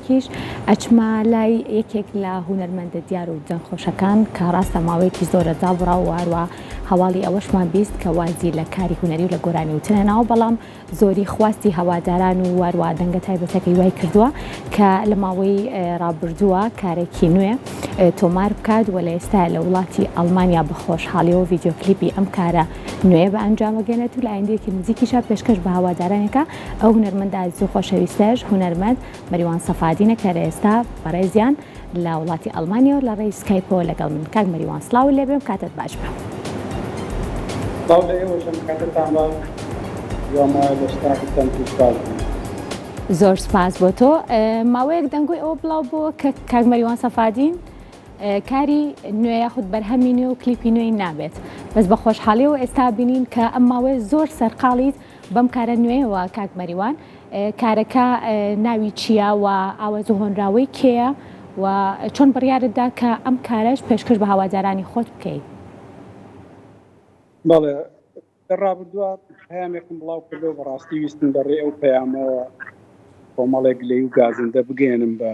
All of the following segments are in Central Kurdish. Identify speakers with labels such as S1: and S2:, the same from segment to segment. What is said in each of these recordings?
S1: کیش ئەچمە لای یەکێک لە هونەرمەندە دیار و جەنخۆشەکان کە ڕاستە ماوەیەکی زۆرە جاڵبڕا و واروە هەواڵی ئەوەشمان بیست کە وازی لە کاری هونەری و لە گۆرانی وتنە ناو بەڵام زۆری خواستی هەواداران و واروە دەنگە تایبەتەکەی وای کردووە کە لە ماوەی ڕابردووە کارێکی نوێ تۆمار بکات و لە ئێستا لە وڵاتی ئەڵمانیا بە خۆشحاڵیەوە ڤیدیۆکلیپی ئەم کارە نوێ بە ئەنجامەگەنێت و لە ئایندەیەکی نزیکیشە پێشکەش بە هەوادارانێکە ئەو هونەرمەندە عزیز و خۆشەویستەش هونەرمەند مەریوان سەفادینە کە لە ئێستا بەڕێزیان لە وڵاتی ئەڵمانیا و لە ڕێی سکایپەوە لەگەڵ من کاک مەریوان سڵاو لێبێم کاتت باش بێ. زۆر سپاس بۆ تۆ. ماوەیەک دەنگۆی ئەوە بڵاو بووە کە کاک مەریوان سەفادین کاری نوێ یاخود بەرهەمی نوێ و کلیپی نوێی نابێت بەس بە خۆشحاڵیەوە ئێستا بینین کە ئەم ماوەیە زۆر سەرقاڵیت بەم کارە نوێیەوە کاک مەریوان. کارەکە ناوی چییە و ئاوەز و هۆنراوەی کێیە و چۆن بڕیارتدا کە ئەم کارەش پێشکەش بە هەوادارانی خۆت بکەیت؟
S2: بەڵێ ڕابردووە پەیامێکم بڵاو کردەوە بەڕاستی ویستم بەڕێ ئەو پەیامەوە کۆمەڵێک لێی و گازندە بگەێنم بە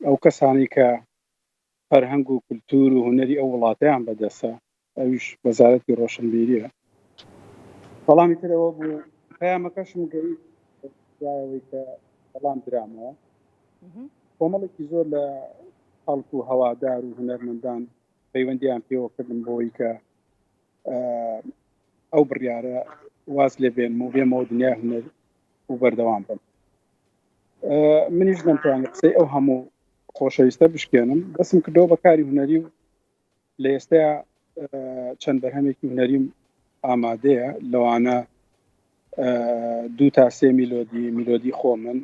S2: ئەو کەسانی کە فەرهەنگ و کولتور و هونەری ئەو وڵاتیان بەدەستە، ئەویش وەزارەتی ڕۆشنبیریە. بەڵامی ترەوە بوو پەیامەکەشم گەیشتەوەی کە بەڵام درامەوە کۆمەڵێکی زۆر لە خەڵک و هەوادار و هونەرمەندان پەیوەندیان پێوە کردم بۆی کە ئەو بڕیارە واز لێ بێن و بێمەوە دنیای هونەر و بەردەوام بن. منیش نەمتوانێت قسەی ئەو هەموو خۆشەویستە بشکێنم، دەستم کردەوە بە کاری هونەری و لە ئێستا چەند بەرهەمێکی هونەریم ئامادەیە، لەوانە 2 تا 3 میلۆدی خۆ من،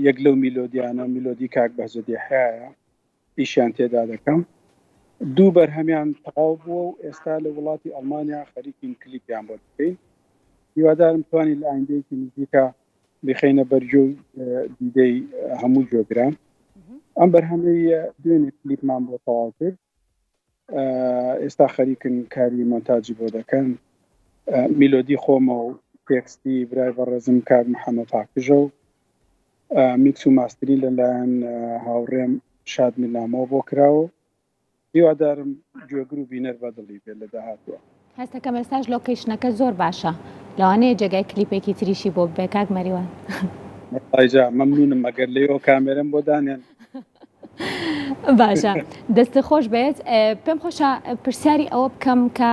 S2: یەک لەو میلۆدیانە میلۆدی کاک بەهجەدیحیایە ئیشیان تێدا دەکەم. 2 بەرهەمیان تەواو بووە و ئێستا لە وڵاتی ئەڵمانیا خەریکین کلیپیان بۆ بکەین. هیوادارم توانین لە ئایندەیەکی نزیکە بخەینە بەرجۆ دیدەی هەموو جۆگران. ئەم بەرهەمەی دوێنێ کلیپمان بۆ تەواو کرد، ئێستا خەریکن کاری مۆنتاجی بۆ دەکەن. میلۆدی خۆمە و تێکستی برای بەڕێزم کاک محەممەد پاکژە و میکس و ماستری لەلایەن هاوڕێم شادمیرنامەوە بۆ کراوە. هیوادارم جۆگر و بینەر بەدڵی بێت لە داهاتووە.
S1: هەستەکەم ئێستاش لۆکیشنەکە زۆر باشە، لەوانەیە جێگای کلیپێکی تریشی بۆ بێ کاک مەریوان.
S2: ئایجا مەمنونم ئەگەر لەیەوە کامێرەم بۆ دانێن.
S1: باشە، دەستە خۆش بێت. پێم خۆشە پرسیاری ئەوە بکەم کە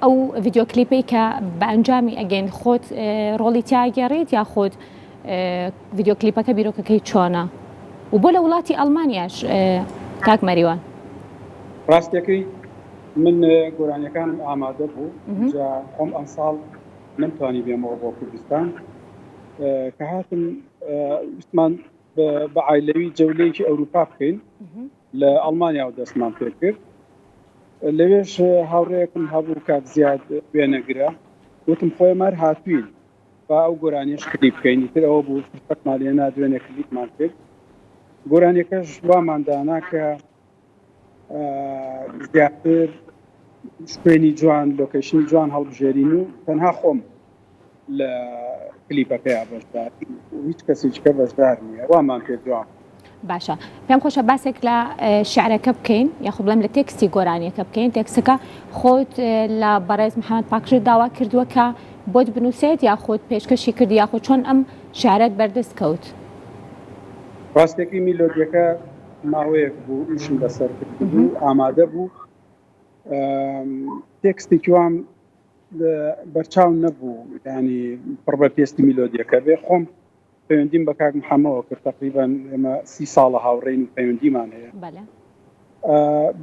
S1: ئەو ڤیدیۆ کلیپەی کە بە ئەنجامی ئەگەین خۆت ڕۆڵی تیاگەڕیت یا خۆت ڤیدیۆ کلیپەکە بیرۆکەکەی چۆنە و بۆ لە وڵاتی ئەڵمانیاش کاک مەریوان؟
S2: ڕاستەکەی من گۆرانیەکانم ئامادە بوو، جا خۆم ئەم ساڵ نەمتوانی بێمەوە بۆ کوردستان کە هاتم ویستمان بە عایلەوی جەولەیەکی ئەوروپا بکەین لە ئەڵمانیا و دەستمان پێ کرد. لەوێش هاوڕێیەکم هەبوو کاک زیاد وێنەگرە، وتم خۆی مەر هاتووین با ئەو گۆرانیش کلیپ بکەین. تر ئەوە بوو فرصەتمان لێنا دوێنێ کلیپمان کرد. گۆرانیەکەش واماندانا کە زیاتر شوێنی جوان لۆکیشنی جوان هەڵبژێرین و تەنها خۆم لە کلیپەکەیە بەشدار، هیچ کەسێکە بەشدار نییە، وامان پێ جوان.
S1: باشە، پێم خۆشە باسێک لە شیعرەکە بکەین یاخود بڵێم لە تێکستی گۆرانیەکە بکەین. تێکسەکە خۆت لە بەڕێز محەممەد پاکژ داوا کردووە کە بۆت بنووسێت یا خۆت پێشکەشی کردی یاخود چۆن ئەم شیعرەت بەردەست کەوت؟
S2: ڕاستێکی میلۆدیەکە ماوەیەک بوو ئیشم بەسەر کرد بوو، ئامادە بوو. تێکستێکی وام بەرچاو نەبوو، ینی پڕ بە پێستی میلۆدیەکە بێ. خۆم پەیوەندیم بە کاک محەممەدەوە کرد، تقریبان ئێمە 30 ساڵە هاوڕێین و پەیوەندیمان هەیە.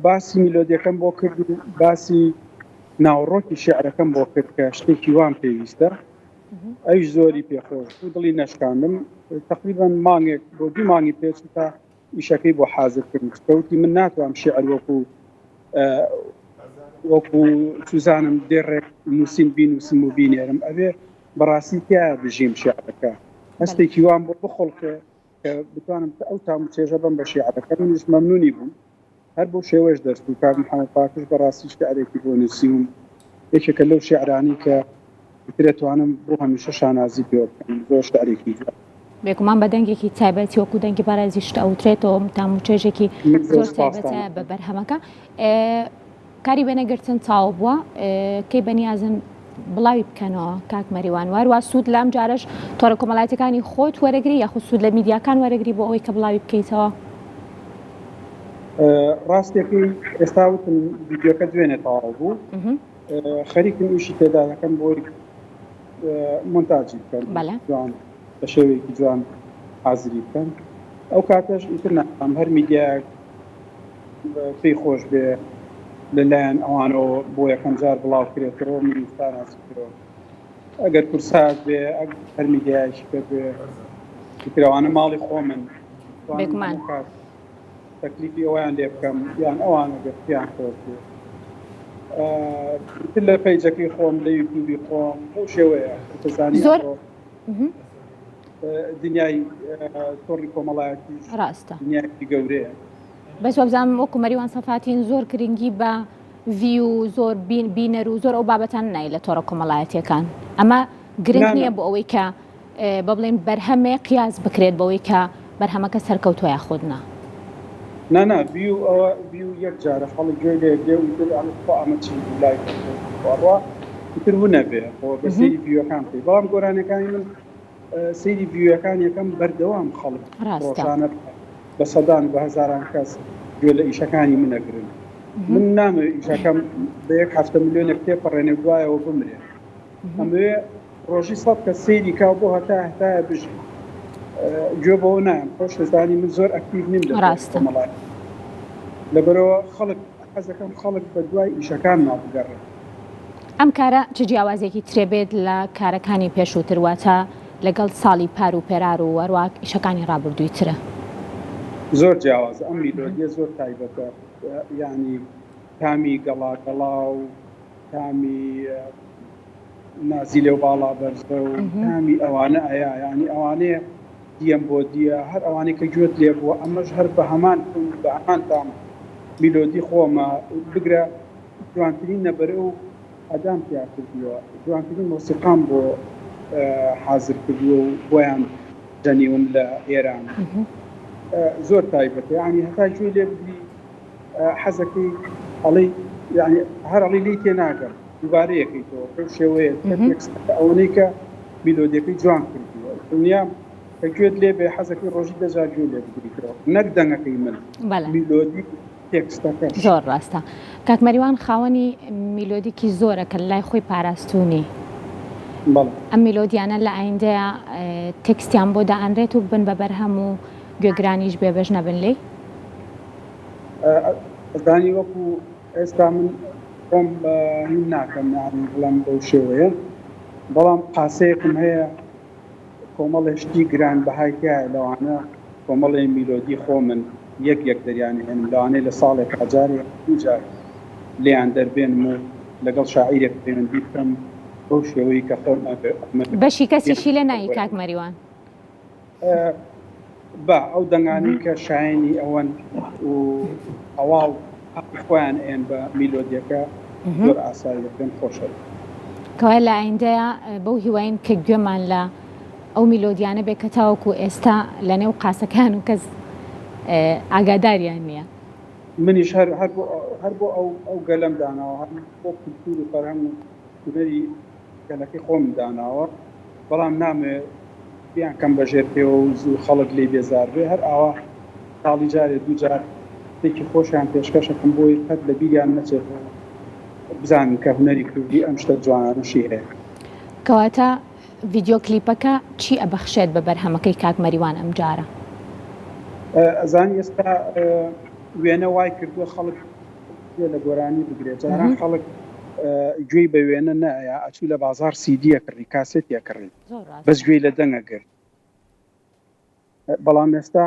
S2: باسی میلۆدیەکەم بۆ کرد و باسی ناوڕۆکی شیعرەکەم بۆ کرد کە شتێکی وام پێویستە. ئەویش زۆری پێخۆش و دڵی نەشکاندم. تقریبان مانگێک بۆ 2 مانگی پێش تا ئیشەکەی بۆ حازر کردم. کەوتی من ناتوانم شیعر وەکو سوزانم دێڕێک نووسین بینوسم و بینێرم، ئەبێ بەڕاستی تیا بژیم شیعرەکە. هەستێکی وام بۆ بخۆڵکە کە بتوانم ئەو تام چێژە بم بە شیعرەکە. منیش مەمنونی بووم، هەر بۆ شێوەش دەست و کاک محەممەد پاکژ بەڕاستی شیعرێکی بۆ نووسیم، یەکێکە لەو شیعرانی کە دەتوانم بۆ هەمیشە شانازی پێ بکەم. زۆر شیعرێکی جوان.
S1: بێگومان بە دەنگێکی تایبەتی وەکو دەنگی بارازیشت ئەوترێتەوە تاموچێژێکی زۆر تایبەتە بە بەرهەمەکە کاری بەنەگرتن تاو بووە کەی بەنیازن بڵاوی بکەنەوە کاک مەریوان وارووا سوود لەم جارش تۆڕە کۆمەڵایەتەکانی خۆت وەرەگری یاخود سوود لە میدیاکان وەرەگری بۆ ئەوەی کە بڵاوی بکەیتەوە
S2: ڕاستێکی ئێستا وتم ڤیدیۆکە دوێنێ تاوا بوو خەریکم ئیشی تێدا دەکەم بۆی مۆنتاژی بکەن جوان بە شێوەیەکی جوان حازری بکەن ئەو کاتەش ئیتر ناکەم هەر میدیایەک پێی خۆش بێ لەلایەن ئەوانەوە بۆ یەکەم جار بڵاو کرێتەوە منستان ناسیکرەوە ئەگەر کورسات بێ هەر میدیایەکی پێ بێ ئیترەوانە ماڵی خۆ من
S1: بێگومان
S2: تەکلیفی ئەویان لێ بکەم یان ئەوانە گەفتیان خۆش بێ تر لە پەیجەکەی خۆم لە یوتیوبی خۆم بۆ شێوەیە تزانی
S1: زۆر
S2: دنیای تۆڕی کۆمەڵایەتی
S1: ڕاستە
S2: دنیایکی گەورەیە
S1: بەس وەبزانم وەکو مەریوان سەفاتین زۆر گرنگی بە ڤی و زۆر بینەر و زۆر ئەو بابەتان نای لە تۆڕە کۆمەڵایەتیەکان ئەمە گرنگ نییە بۆ ئەوەی کە بڵێن بەرهەمێ قیاس بکرێت بەوەی کە بەرهەمەکە سەرکەوتووە یاخودنا
S2: نانا ڤیو ئەوە ڤیو یەک جارە خەڵک گوێ لێ وتر ئەمە چی لای ڕوا تر نەبێ بە سەیری ڤیوەکان پێی بەڵام گۆرانەکانی من سەیری ڤیوەکان یەکەم بەردەوام خەڵک ڕۆژانە بە سەدان بە هەزاران کەس گوێ لە ئیشەکانی منەگرن من نامە ئیشەکەم بە 1 ملیۆنێک تێپەڕێنێ دوایەوە بمرێ ئەمەوێ ڕۆژی 100 کە سەیری کا بۆ هەتایە بژی گوێ بەەوە نایم خۆش دەزانی من زۆر ئەکتیڤ نیم لەمەڵات لەبەرەوە خەڵک حەزەکەم خەڵک بە دوای ئیشەکان نابگەڕێت
S1: ئەم کارە چ جیاوازێکی ترێبێت لە کارەکانی پێشووتر واتە لەگەڵ ساڵی پار و پێرار و وەروە ئیشەکانی ڕابردووی ترە
S2: زۆر جیاوازە ئەم میلۆدیە زۆر تایبەتە یعنی تامی گەڵاگەڵا و تامی نازی لێو باڵا بەرزە و تامی ئەوانە ئەیە ینی ئەوانەیە دیەم بۆ دیە هەر ئەوانەی کە گوێت لێ بووە ئەمەش هەر بە هەمان بە هەمان تام میلۆدی خۆمە بگرە جوانترین نەبەرە و ئەدام پیا کردووە جوانترین مۆسیقام بۆ حازر کردووە و بۆیان جەنیوم لە ئێران زۆر تایبەتە ینی هەتا گوێ لێ بگری حەزەکەی ئەڵی ینی هەر ئەڵی لی تێ ناگەم دووبارەیەکەیتەوە شێوەیە ئەوەی کە میلۆدیەکەی جوان کردووە دنیام کە گوێت لێ بێ حەزەکەی ڕۆژی دەجار گوێ لێ بگریتەوە نەک دەنگەکەی من میلۆدی تێکستەکە
S1: زۆر ڕاستە کاک مەریوان خاوەنی میلۆدیکی زۆرە کە لای خۆی پاراستوونی ئەم میلۆدیانە لە ئایندەیە تێکستیان بۆ دائەنرێت و بن بە بەرهەم و گوێگرانیش بێبەش نەبن لێ
S2: دانی وەکو ئێستا من خۆم هین ناکەم بڵام بەو شێوەیە بەڵام قاسەیەکم هەیە کۆمەڵێشتی گران بەهایتیایە لەوانە کۆمەڵی میلۆدی خۆ من یەک دەریانی هێن لەوانەیە لە ساڵێک هەجارێک دوجار لێیان دەربێنم و لەگەڵ شاعیرێک پەیوەندی بکەم بەو شێوەی کە خۆم
S1: بەشی کەسیشی لێ نایی کاک مەریوان
S2: با ئەو دەنگانی کە شایانی ئەوەن و هەواڵ خۆیان ئێن بە میلۆدیەکە زۆر ئاسایی دەکەن خۆشە
S1: کەوای لە ئایندەیە بەو هیواین کە گوێمان لە ئەو میلۆدیانە بێ کە تاوەکو ئێستا لە نێو قاسەکان و کەس ئاگاداریان نییە
S2: منیش هەر بۆ ئەو گەلەم داناوە بۆ کولتور و فەرهەنگ و هونەری گەلەکەی خۆم داناوە بەڵام نامێ بیان کەم بەژێر پێوە و زوو خەڵک لێ بێزار بێ هەر ئاوا ساڵی جارێ دووجار تێکی خۆشیان پێشکەشەکەم بۆی هەر لە بیریان نەچێت بزانن کە هونەری کوردی ئەم شتە جوانانەشی هەیە
S1: کەواتە ڤیدیۆ کلیپەکە چی ئەبەخشێت بە بەرهەمەکەی کاک مەریوان ئەم جارە
S2: ئەزانی ئێستا وێنە وای کردووە خەڵک لە گۆرانی بگرێت جاران خەڵک گوێی بە وێنە نایە ئەچوو لە بازار سیدیە کڕی کاسێتیە کڕی بەس گوێی لە دەنگە گرت بەڵام ئێستا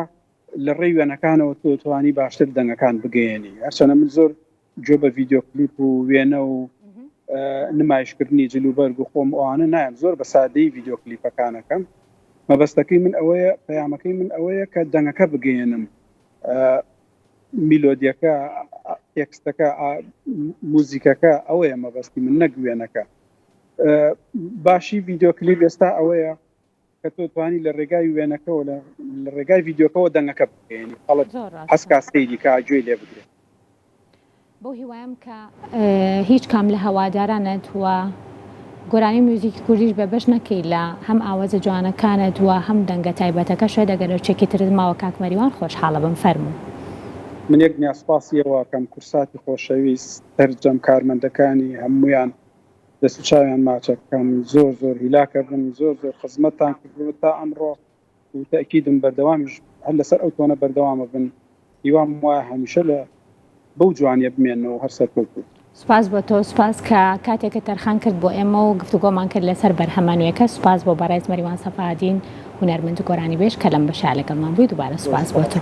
S2: لە ڕێی وێنەکانەوە تۆ توانی باشتر دەنگەکان بگەێنی هەرچەنە من زۆر گوێ بە ڤیدیۆ کلیپ و وێنە و نمایشکردنی جلوبەرگ و خۆم ئەوانە نایم زۆر بە سادەی ڤیدیۆ کلیپەکانەکەم مەبەستەکەی من ئەوەیە پەیامەکەی من ئەوەیە کە دەنگەکە بگەێنم میلۆدیەکە تێکستەکە موزیکەکە ئەوەیە مەبەستی من نەگوێنەکە باشی ڤیدیۆ کلیپ ئێستا ئەوەیە کە تۆ توانی لە ڕێگای وێنەکەەوە لە ڕێگای ڤیددیوکەەوە دەنگەکە بکەێنی خەڵک حەسکا سەیری کا گوێی لێ بگرێت.
S1: بۆ هیوایم کە هیچ کام لە هەوادارانت وە گۆرانی موزیکی کوردیش بە بەش نەکەی لە هەم ئاوازە جوانەکانت وە هەم دەنگە تایبەتەکە شوێ دەگەرەوچێکی ترت ماوە کاکمەریوان خۆشحاڵە بم فەرموو.
S2: من یەک نیاسپاسیەوە کەم کورساتی خۆشەویست تەرجەم کارمەندەکانی هەمویان دەستوچاویان ماچەکەم زۆر هیلاکە بن زۆر خزمەتتان کردوە تا ئەمڕۆ و تەکیدم بەردەوامیش هەر لەسەر ئەو تۆنە بەردەوامە بن هیوام وایە هەمیشە لە بەو جوانیە بمێنەوە هەر سەرکەوتوو.
S1: سوپاس بۆ تۆ سوپاس کە کاتێکە تەرخان کرد بۆ ئێمە و گفتوگۆمان کرد لەسەر بەرهەمانوێکە سوپاس بۆ بەڕێز مەریوان سەفادین هونەرمەند گۆرانی بێژ کە لەم بەشە لەگەڵمان بووی دووبارە سوپاس بۆ تۆ.